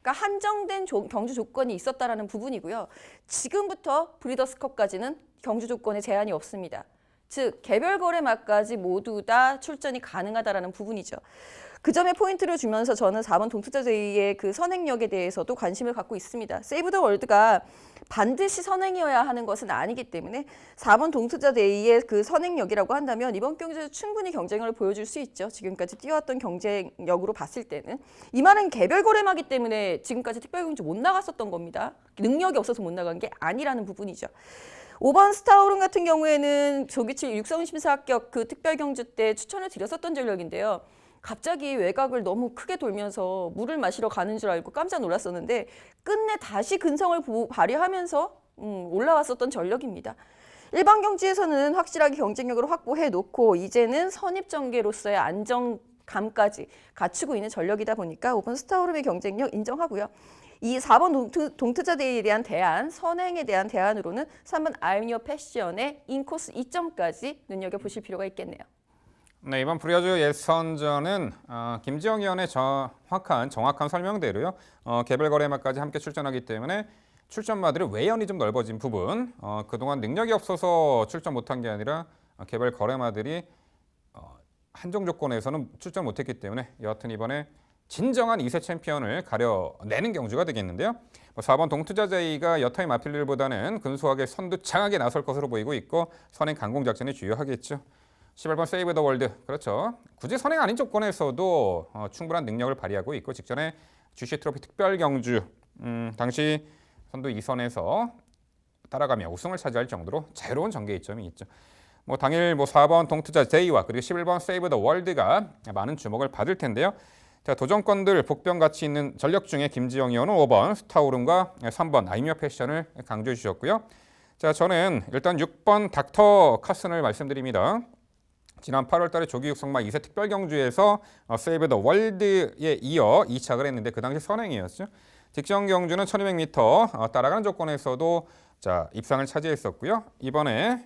그러니까 한정된 경주 조건이 있었다라는 부분이고요. 지금부터 브리더스컵까지는 경주 조건에 제한이 없습니다. 즉 개별 거래마까지 모두 다 출전이 가능하다라는 부분이죠. 그 점에 포인트를 주면서 저는 4번 동투자제의의 그 선행력에 대해서도 관심을 갖고 있습니다. 세이브 더 월드가 반드시 선행이어야 하는 것은 아니기 때문에 4번 동투자제의의 그 선행력이라고 한다면 이번 경주에서 충분히 경쟁력을 보여줄 수 있죠. 지금까지 뛰어왔던 경쟁력으로 봤을 때는. 이 말은 개별 거래마기 때문에 지금까지 특별경주 못 나갔었던 겁니다. 능력이 없어서 못 나간 게 아니라는 부분이죠. 5번 스타오름 같은 경우에는 조기칠 육성심사 합격 그 특별경주 때 추천을 드렸었던 전력인데요. 갑자기 외곽을 너무 크게 돌면서 물을 마시러 가는 줄 알고 깜짝 놀랐었는데 끝내 다시 근성을 발휘하면서 올라왔었던 전력입니다. 일반 경주에서는 확실하게 경쟁력을 확보해 놓고 이제는 선입전개로서의 안정감까지 갖추고 있는 전력이다 보니까 5번 스타오름의 경쟁력 인정하고요. 이 4번 동투자 대회에 대한 대안, 선행에 대한 대안으로는 3번 I'm Your Passion의 인코스 2점까지 눈여겨보실 필요가 있겠네요. 네, 이번 브리어즈 예선전은 김지영 의원의 정확한 설명대로요. 개별 거래마까지 함께 출전하기 때문에 출전마들의 외연이 좀 넓어진 부분, 그동안 능력이 없어서 출전 못한 게 아니라 개별 거래마들이 한정 조건에서는 출전 못했기 때문에 여하튼 이번에 진정한 2세 챔피언을 가려내는 경주가 되겠는데요. 4번 동투자제의가 여타의 마필들보다는 근소하게 선두창하게 나설 것으로 보이고 있고 선행 강공 작전이 주요하겠죠. 11번 세이브 더 월드, 그렇죠. 굳이 선행 아닌 조건에서도 충분한 능력을 발휘하고 있고 직전에 GC 트로피 특별 경주 당시 선두 2선에서 따라가며 우승을 차지할 정도로 자유로운 전개 이점이 있죠. 뭐 당일 4번 동투자 제이와 그리고 11번 세이브 더 월드가 많은 주목을 받을 텐데요. 자, 도전권들 복병 가치 있는 전력 중에 김지영 의원은 5번 스타오름과 3번 아이미어 패션을 강조해 주셨고요. 자, 저는 일단 6번 닥터 카슨을 말씀드립니다. 지난 8월 달에 조기 육성마 2세 특별 경주에서 세이브 더 월드에 이어 2착을 했는데 그 당시 선행이었죠. 직전 경주는 1200m 따라가는 조건에서도 자, 입상을 차지했었고요. 이번에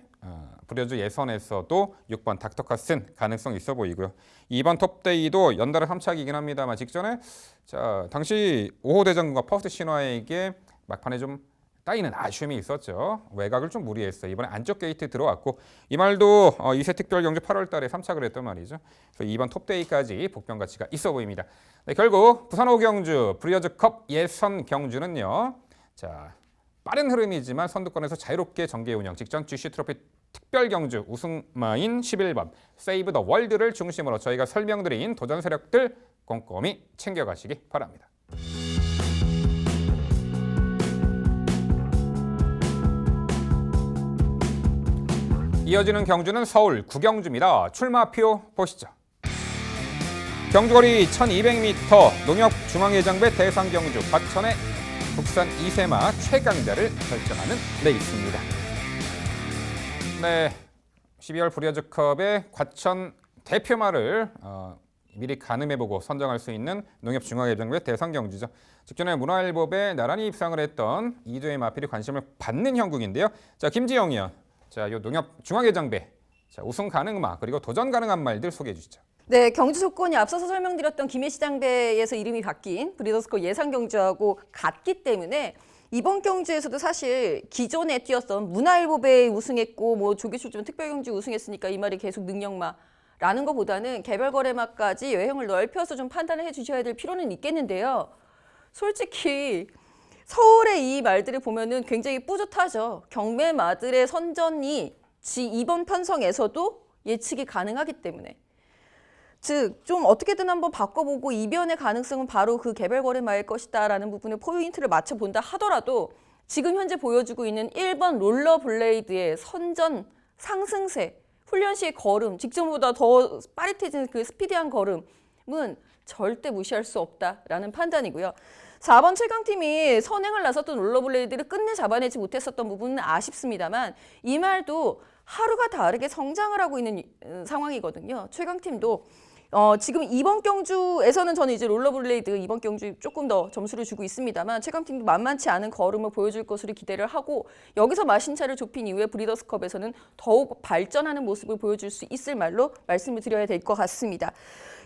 브리어즈 예선에서도 6번 닥터카슨 가능성 있어 보이고요. 2번 톱데이도 연달아 3착이긴 합니다만 직전에 자, 당시 5호 대장군과 퍼스트 신화에게 막판에 좀 따이는 아쉬움이 있었죠. 외곽을 좀 무리했어요. 이번에 안쪽 게이트 들어왔고 이 말도 2세 특별 경주 8월 달에 3착을 했단 말이죠. 그래서 2번 톱데이까지 복병 가치가 있어 보입니다. 네, 결국 부산 5경주 브리어즈컵 예선 경주는요. 자, 빠른 흐름이지만 선두권에서 자유롭게 전개 운영 직전 GC 트로피 특별 경주 우승마인 11번 세이브 더 월드를 중심으로 저희가 설명드린 도전 세력들 꼼꼼히 챙겨가시기 바랍니다. 이어지는 경주는 서울 구경주입니다. 출마표 보시죠. 경주거리 1200m 농협 중앙예장배 대상 경주 과천의 국산 2세마 최강자를 결정하는 레이스입니다. 네, 12월 브리어즈컵의 과천 대표마를 미리 가늠해보고 선정할 수 있는 농협 중앙예장배 대상 경주죠. 직전에 문화일보에 나란히 입상을 했던 2조의 마필이 관심을 받는 형국인데요. 자, 김지영 의원, 자, 요 농협 중앙예장배, 자, 우승 가능마 그리고 도전 가능한 말들 소개해 주시죠. 네, 경주 조건이 앞서서 설명드렸던 김해시장배에서 이름이 바뀐 브리더스컵 예상 경주하고 같기 때문에 이번 경주에서도 사실 기존에 뛰었던 문화일보배에 우승했고 뭐 조기출전 특별경주 우승했으니까 이 말이 계속 능력마라는 것보다는 개별거래마까지 여행을 넓혀서 좀 판단을 해주셔야 될 필요는 있겠는데요. 솔직히 서울의 이 말들을 보면은 굉장히 뿌듯하죠. 경매마들의 선전이 이번 편성에서도 예측이 가능하기 때문에. 즉, 좀 어떻게든 한번 바꿔보고 이변의 가능성은 바로 그 개별거래마일 것이다라는 부분에 포인트를 맞춰본다 하더라도 지금 현재 보여주고 있는 1번 롤러블레이드의 선전 상승세, 훈련 시의 걸음, 직전보다 더 빠릿해지는 그 스피디한 걸음은 절대 무시할 수 없다라는 판단이고요. 4번 최강팀이 선행을 나섰던 롤러블레이드를 끝내 잡아내지 못했었던 부분은 아쉽습니다만 이 말도 하루가 다르게 성장을 하고 있는 상황이거든요. 최강팀도 지금 이번 경주에서는 저는 이제 롤러블레이드 이번 경주 조금 더 점수를 주고 있습니다만 최강팀도 만만치 않은 걸음을 보여줄 것으로 기대를 하고 여기서 마신차를 좁힌 이후에 브리더스컵에서는 더욱 발전하는 모습을 보여줄 수 있을 말로 말씀을 드려야 될 것 같습니다.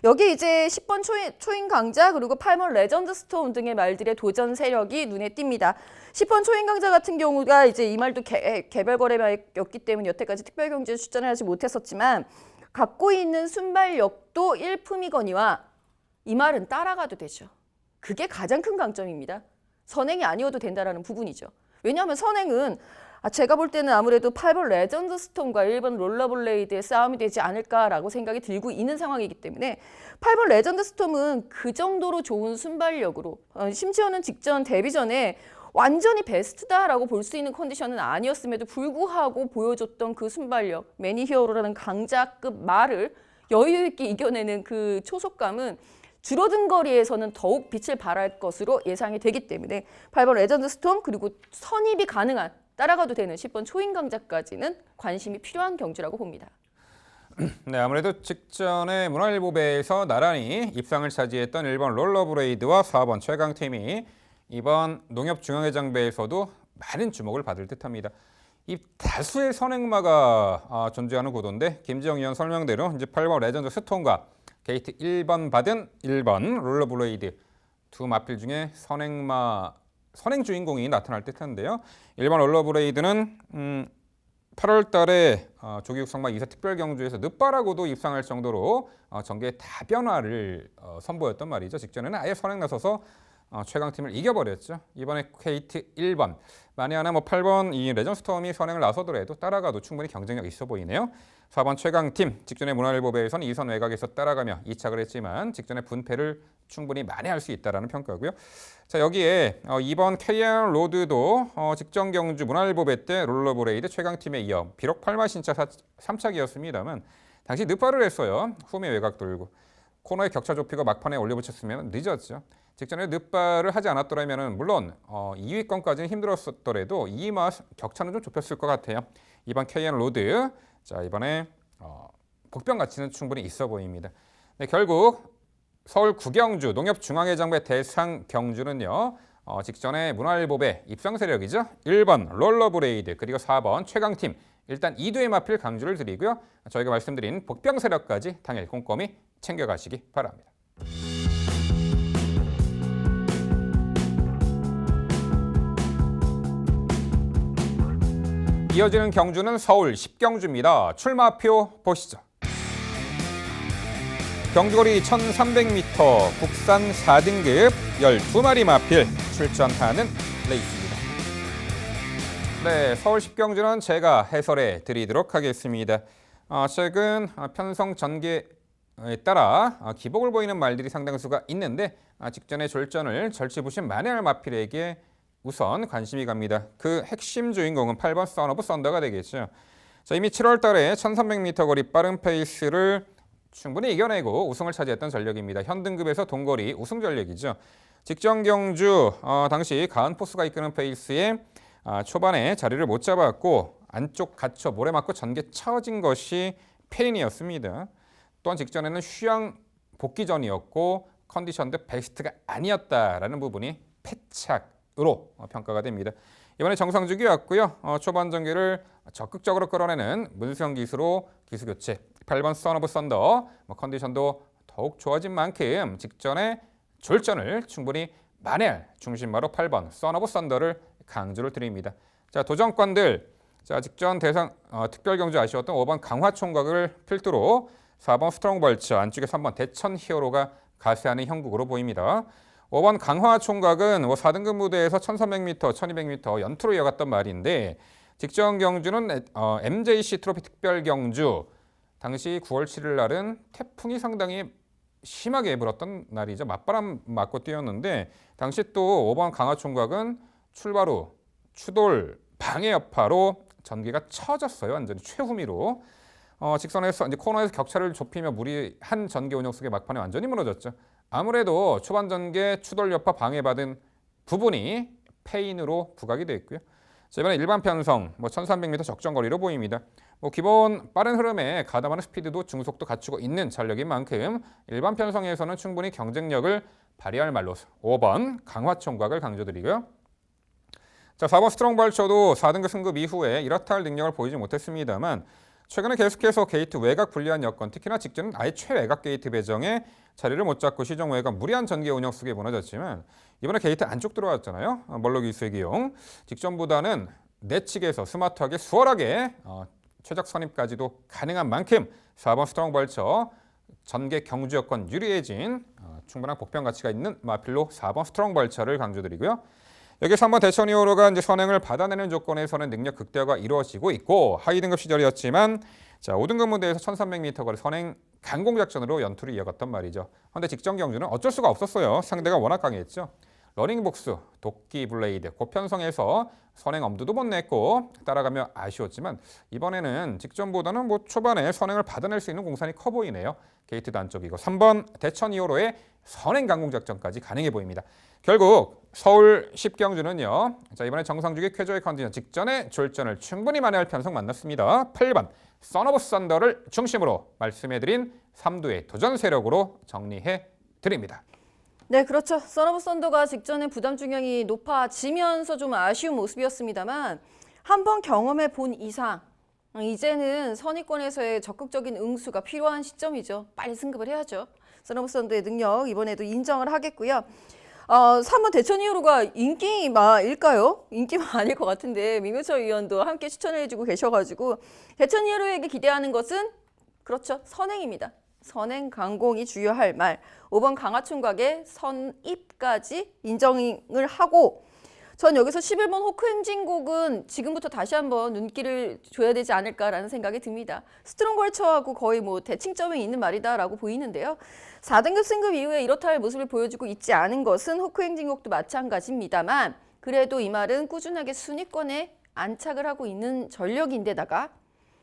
여기 이제 10번 초인 강자 그리고 8번 레전드 스톰 등의 말들의 도전 세력이 눈에 띕니다. 10번 초인 강자 같은 경우가 이제 이 말도 개별거래마였기 때문에 여태까지 특별경주에 출전을 하지 못했었지만 갖고 있는 순발력도 일품이거니와 이 말은 따라가도 되죠. 그게 가장 큰 강점입니다. 선행이 아니어도 된다는 부분이죠. 왜냐하면 선행은 제가 볼 때는 아무래도 8번 레전드 스톰과 1번 롤러블레이드의 싸움이 되지 않을까라고 생각이 들고 있는 상황이기 때문에 8번 레전드 스톰은 그 정도로 좋은 순발력으로 심지어는 직전 데뷔 전에 완전히 베스트다라고 볼 수 있는 컨디션은 아니었음에도 불구하고 보여줬던 그 순발력, 매니히어로라는 강자급 말을 여유 있게 이겨내는 그 초속감은 줄어든 거리에서는 더욱 빛을 발할 것으로 예상이 되기 때문에 8번 레전드 스톰 그리고 선입이 가능한 따라가도 되는 10번 초인 강자까지는 관심이 필요한 경주라고 봅니다. 네, 아무래도 직전에 문화일보배에서 나란히 입상을 차지했던 1번 롤러브레이드와 4번 최강팀이 이번 농협중앙회장배에서도 많은 주목을 받을 듯합니다. 이 다수의 선행마가 존재하는 구도인데 김지영 의원 설명대로 이제 8번 레전드 스톤과 게이트 1번 받은 1번 롤러블레이드 두 마필 중에 선행 주인공이 나타날 듯한데요. 1번 롤러블레이드는 8월 달에 조기육성마 2세 특별경주에서 늦바라고도 입상할 정도로 전개의 다변화를 선보였단 말이죠. 직전에는 아예 선행 나서서 최강팀을 이겨버렸죠. 이번에 KT 1번. 만에 하나 8번 이 레전스톰이 선행을 나서더라도 따라가도 충분히 경쟁력 있어 보이네요. 4번 최강팀. 직전에 문화일보배에서는 2선 외곽에서 따라가며 2착을 했지만 직전에 분패를 충분히 만회할 수 있다라는 평가고요. 자, 여기에 2번 KR 로드도 직전 경주 문화일보배 때 롤러브레이드 최강팀에 이어 비록 8마 신차 3착이었습니다만 당시 늑발을 했어요. 후미 외곽 돌고 코너에 격차 좁히고 막판에 올려붙였으면 늦었죠. 직전에 늑발을 하지 않았더라면 물론 2위권까지는 힘들었더라도 2마 격차는 좀 좁혔을 것 같아요. 2번 KR 로드. 자, 이번에 복병 가치는 충분히 있어 보입니다. 네, 결국 서울 구경주 농협중앙회장배 대상 경주는요. 직전에 문화일보배 입상 세력이죠. 1번 롤러브레이드 그리고 4번 최강팀. 일단 2두의 마필 강주를 드리고요. 저희가 말씀드린 복병 세력까지 당일 꼼꼼히 챙겨가시기 바랍니다. 이어지는 경주는 서울 10경주입니다. 출마표 보시죠. 경주거리 1300m 국산 4등급 12마리 마필 출전하는 레이스입니다. 네, 서울 10경주는 제가 해설해 드리도록 하겠습니다. 최근 편성 전개에 따라 기복을 보이는 말들이 상당수가 있는데 직전에 졸전을 절치부심 만회할 마필에게 우선 관심이 갑니다. 그 핵심 주인공은 8번 썬오브 썬더가 되겠죠. 자, 이미 7월 달에 1300m 거리 빠른 페이스를 충분히 이겨내고 우승을 차지했던 전력입니다. 현등급에서 동거리 우승 전력이죠. 직전 경주 당시 가은포스가 이끄는 페이스에 초반에 자리를 못 잡았고 안쪽 갇혀 모래 맞고 전개 처진 것이 패인이었습니다. 또한 직전에는 휴양 복귀전이었고 컨디션도 베스트가 아니었다라는 부분이 패착으로 평가가 됩니다. 이번에 정상주기였고요. 초반 전개를 적극적으로 끌어내는 문수영 기수로 기수 교체. 8번 썬오브 썬더 컨디션도 더욱 좋아진 만큼 직전에 졸전을 충분히 만회할 중심마로 8번 썬오브 썬더를 강조를 드립니다. 자, 도전권들. 자, 직전 대상 특별 경주 아쉬웠던 5번 강화총각을 필두로 4번 스트롱 벌처 안쪽에 3번 대천 히어로가 가세하는 형국으로 보입니다. 5번 강화총각은 4등급 무대에서 1300m, 1200m 연투로 이어갔던 말인데 직전 경주는 MJC 트로피 특별 경주 당시 9월 7일 날은 태풍이 상당히 심하게 불었던 날이죠. 맞바람 맞고 뛰었는데 당시 또 5번 강화총각은 출발 후 추돌 방해 여파로 전개가 처졌어요. 완전히 최후미로. 직선에서 이제 코너에서 격차를 좁히며 무리한 전개 운영 속에 막판에 완전히 무너졌죠. 아무래도 초반 전개 추돌 여파 방해받은 부분이 페인으로 부각이 됐고요. 이번에 일반 편성 1300m 적정 거리로 보입니다. 기본 빠른 흐름에 가담하는 스피드도 중속도 갖추고 있는 전력인 만큼 일반 편성에서는 충분히 경쟁력을 발휘할 말로 5번 강화총각을 강조드리고요. 자, 4번 스트롱 발처도 4등급 승급 이후에 이렇다 할 능력을 보이지 못했습니다만 최근에 계속해서 게이트 외곽 불리한 여건, 특히나 직전은 아예 최외곽 게이트 배정에 자리를 못 잡고 시정 외곽 무리한 전개 운영 속에 무너졌지만 이번에 게이트 안쪽 들어왔잖아요. 멀럭 이수의 기용. 직전보다는 내측에서 스마트하게 수월하게 최적 선입까지도 가능한 만큼 4번 스트롱 벌처 전개 경주 여건 유리해진 충분한 복병 가치가 있는 마필로 4번 스트롱 벌처를 강조드리고요. 여기 3번 대천 히어로가 이제 선행을 받아내는 조건에서는 능력 극대화가 이루어지고 있고 하위 등급 시절이었지만 자, 5등급 무대에서 1300m 거리 선행 강공 작전으로 연투를 이어갔던 말이죠. 그런데 직전 경주는 어쩔 수가 없었어요. 상대가 워낙 강했죠. 러닝복스, 도끼 블레이드, 고편성에서 선행 엄두도 못 냈고 따라가며 아쉬웠지만 이번에는 직전보다는 초반에 선행을 받아낼 수 있는 공산이 커 보이네요. 게이트도 안쪽이고 3번 대천 히어로의 선행 강공 작전까지 가능해 보입니다. 결국 서울 10경주는요. 자, 이번에 정상주기 쾌조의 컨디션 직전에 졸전을 충분히 만회할 편성 만났습니다. 8번 썬오브 썬더를 중심으로 말씀해드린 3두의 도전 세력으로 정리해 드립니다. 네, 그렇죠. 썬오브 썬더가 직전에 부담 중량이 높아지면서 좀 아쉬운 모습이었습니다만 한번 경험해 본 이상 이제는 선의권에서의 적극적인 응수가 필요한 시점이죠. 빨리 승급을 해야죠. 썬오브 썬더의 능력 이번에도 인정을 하겠고요. 3번 대천 히어로가 인기마일까요? 인기마 아닐 것 같은데 민규철 위원도 함께 추천을 해주고 계셔가지고 대천 히어로에게 기대하는 것은 그렇죠. 선행입니다. 선행강공이 주요할 말. 5번 강하충각의 선입까지 인정을 하고 전 여기서 11번 호크행진곡은 지금부터 다시 한번 눈길을 줘야 되지 않을까라는 생각이 듭니다. 스트롱걸처하고 거의 뭐 대칭점이 있는 말이다라고 보이는데요. 4등급 승급 이후에 이렇다 할 모습을 보여주고 있지 않은 것은 호크행진곡도 마찬가지입니다만 그래도 이 말은 꾸준하게 순위권에 안착을 하고 있는 전력인데다가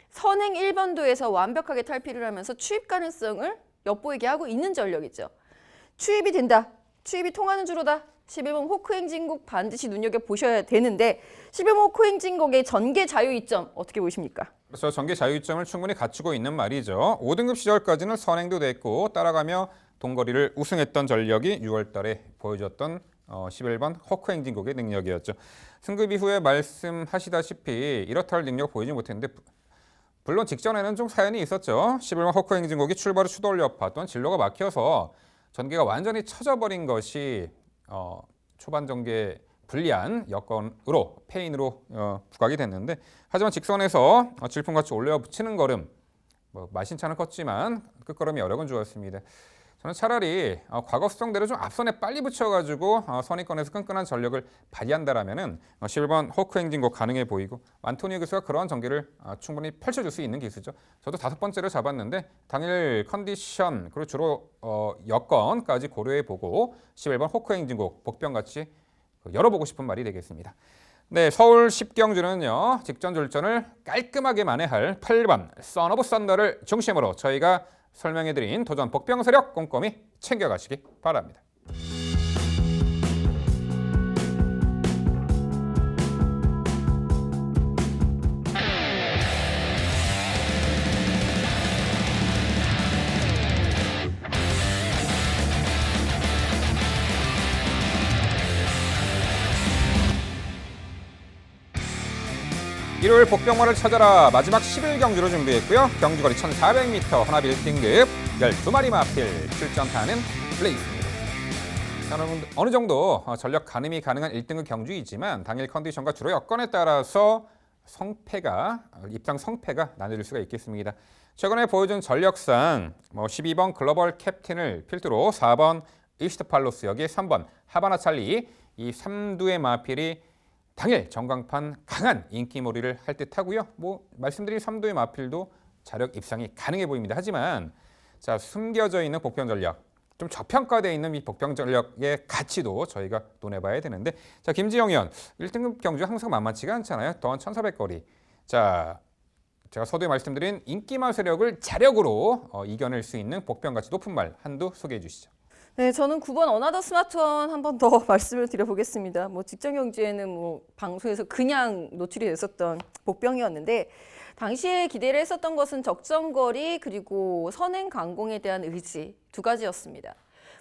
선행 1번도에서 완벽하게 탈피를 하면서 추입 가능성을 엿보이게 하고 있는 전력이죠. 추입이 된다. 추입이 통하는 주로다. 11번 호크행진곡 반드시 눈여겨보셔야 되는데 11번 호크행진곡의 전개 자유 이점 어떻게 보십니까? 그래서 전개 자유점을 충분히 갖추고 있는 말이죠. 5등급 시절까지는 선행도 됐고 따라가며 동거리를 우승했던 전력이 6월 달에 보여줬던 11번 호크행진곡의 능력이었죠. 승급 이후에 말씀하시다시피 이렇다 할 능력 보이지 못했는데 물론 직전에는 좀 사연이 있었죠. 11번 호크행진곡이 출발을 추돌 여파 또한 진로가 막혀서 전개가 완전히 처져버린 것이 초반 전개 불리한 여건으로 페인으로 부각이 됐는데 하지만 직선에서 질풍같이 올려 붙이는 걸음 마신차는 컸지만 끝걸음이 여러 건 좋았습니다. 저는 차라리 과거 수정대로 좀 앞선에 빨리 붙여가지고 선의권에서 끈끈한 전력을 발휘한다라면은 11번 호크행진곡 가능해 보이고 안토니오 기수가 그러한 전개를 충분히 펼쳐줄 수 있는 기수죠. 저도 5번째를 잡았는데 당일 컨디션 그리고 주로 여건까지 고려해 보고 11번 호크행진곡 복병같이 열어보고 싶은 말이 되겠습니다. 네, 서울 10경주는요 직전 졸전을 깔끔하게 만회할 8번 선 오브 썬더를 중심으로 저희가 설명해드린 도전 복병 세력 꼼꼼히 챙겨가시기 바랍니다. 일요일 복병마를 찾아라 마지막 11경주로 준비했고요. 경주거리 1400m 혼합 1등급 12마리 마필 출전하는 레이스입니다. 여러분 어느 정도 전력 가늠이 가능한 1등급 경주이지만 당일 컨디션과 주로 여건에 따라서 입상 성패가 나눠질 수가 있겠습니다. 최근에 보여준 전력상 12번 글로벌 캡틴을 필두로 4번 이스트 팔로스 여기에 3번 하바나 찰리 이 3두의 마필이 당일 전광판 강한 인기몰이를 할 듯하고요. 말씀드린 3도의 마필도 자력 입상이 가능해 보입니다. 하지만 자 숨겨져 있는 복병 전력, 좀 저평가되어 있는 이 복병 전력의 가치도 저희가 논해봐야 되는데 자 김지영 의원 1등급 경주 항상 만만치가 않잖아요. 더한 1400거리. 자 제가 서두에 말씀드린 인기말 세력을 자력으로 이겨낼 수 있는 복병 가치 높은 말 한두 소개해 주시죠. 네, 저는 9번 어나더 스마트원 한 번 더 말씀을 드려보겠습니다. 직전 경주에는 방송에서 그냥 노출이 됐었던 복병이었는데 당시에 기대를 했었던 것은 적정거리 그리고 선행 강공에 대한 의지 두 가지였습니다.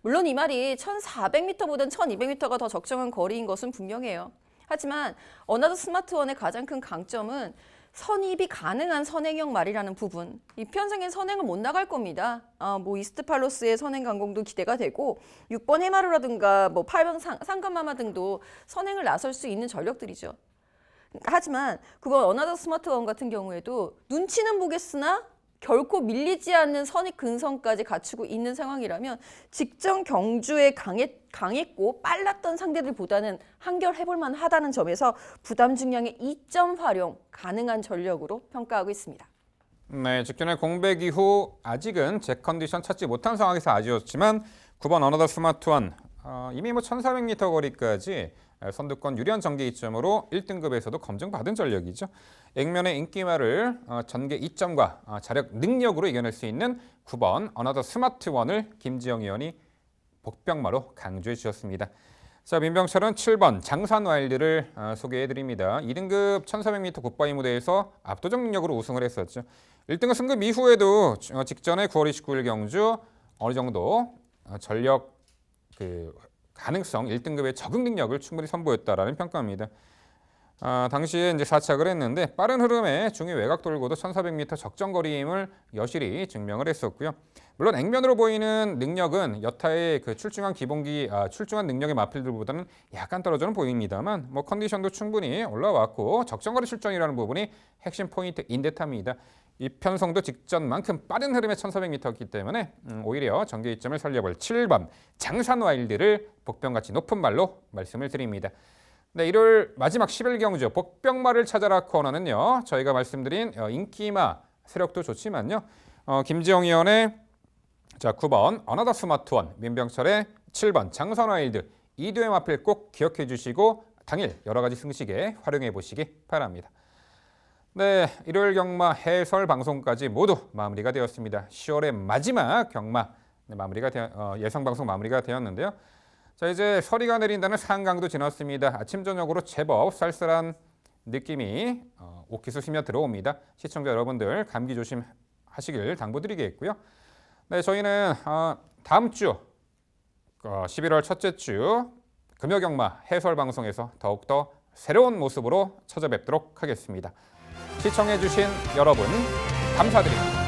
물론 이 말이 1400m보다는 1200m가 더 적정한 거리인 것은 분명해요. 하지만 어나더 스마트원의 가장 큰 강점은 선입이 가능한 선행형 말이라는 부분. 이 편성엔 선행을 못 나갈 겁니다. 이스트 팔로스의 선행 강공도 기대가 되고 6번 해마루라든가 8번 상감마마 등도 선행을 나설 수 있는 전력들이죠. 하지만 9번 어나더 스마트원 같은 경우에도 눈치는 보겠으나 결코 밀리지 않는 선입 근성까지 갖추고 있는 상황이라면 직전 경주에 강했고 빨랐던 상대들보다는 한결해볼 만하다는 점에서 부담 중량의 2점 활용 가능한 전력으로 평가하고 있습니다. 네, 직전의 공백 이후 아직은 제 컨디션 찾지 못한 상황에서 아쉬웠지만 9번 어너더 스마트원 이미 1400m 거리까지 선두권 유리한 전개 이점으로 1등급에서도 검증받은 전력이죠. 액면의 인기말을 전개 이점과 자력 능력으로 이겨낼 수 있는 9번 어너더 스마트원을 김지영 의원이 복병마로 강조해 주셨습니다. 자, 민병철은 7번 장산 와일드를 소개해 드립니다. 2등급 1400m 굿바이 무대에서 압도적 능력으로 우승을 했었죠. 1등급 승급 이후에도 직전에 9월 29일 경주 어느 정도 전력 가능성 1등급의 적응 능력을 충분히 선보였다라는 평가입니다. 당시에 이제 4착을 했는데 빠른 흐름에 중위 외곽 돌고도 1400m 적정 거리임을 여실히 증명을 했었고요. 물론 액면으로 보이는 능력은 여타의 출중한 출중한 능력의 마필들보다는 약간 떨어져는 보입니다만 컨디션도 충분히 올라왔고 적정 거리 출전이라는 부분이 핵심 포인트인 듯합니다. 이 편성도 직전만큼 빠른 흐름의 1400m였기 때문에 오히려 전개 이점을 살려볼 7번 장산 와일드를 복병같이 높은 말로 말씀을 드립니다. 네, 일요일 마지막 11경주 복병마를 찾아라 코너는요. 저희가 말씀드린 인기마 세력도 좋지만요. 김지영 의원의 9번 어나더 스마트원, 민병철의 7번 장산 와일드 이 두의 마필 꼭 기억해 주시고 당일 여러 가지 승식에 활용해 보시기 바랍니다. 네, 일요일 경마 해설 방송까지 모두 마무리가 되었습니다. 10월의 마지막 경마 예상 방송 마무리가 되었는데요. 자, 이제 서리가 내린다는 상강도 지났습니다. 아침 저녁으로 제법 쌀쌀한 느낌이 옥기수 스며 들어옵니다. 시청자 여러분들 감기 조심하시길 당부드리겠고요. 네, 저희는 다음 주 11월 첫째 주 금요경마 해설 방송에서 더욱더 새로운 모습으로 찾아뵙도록 하겠습니다. 시청해주신 여러분 감사드립니다.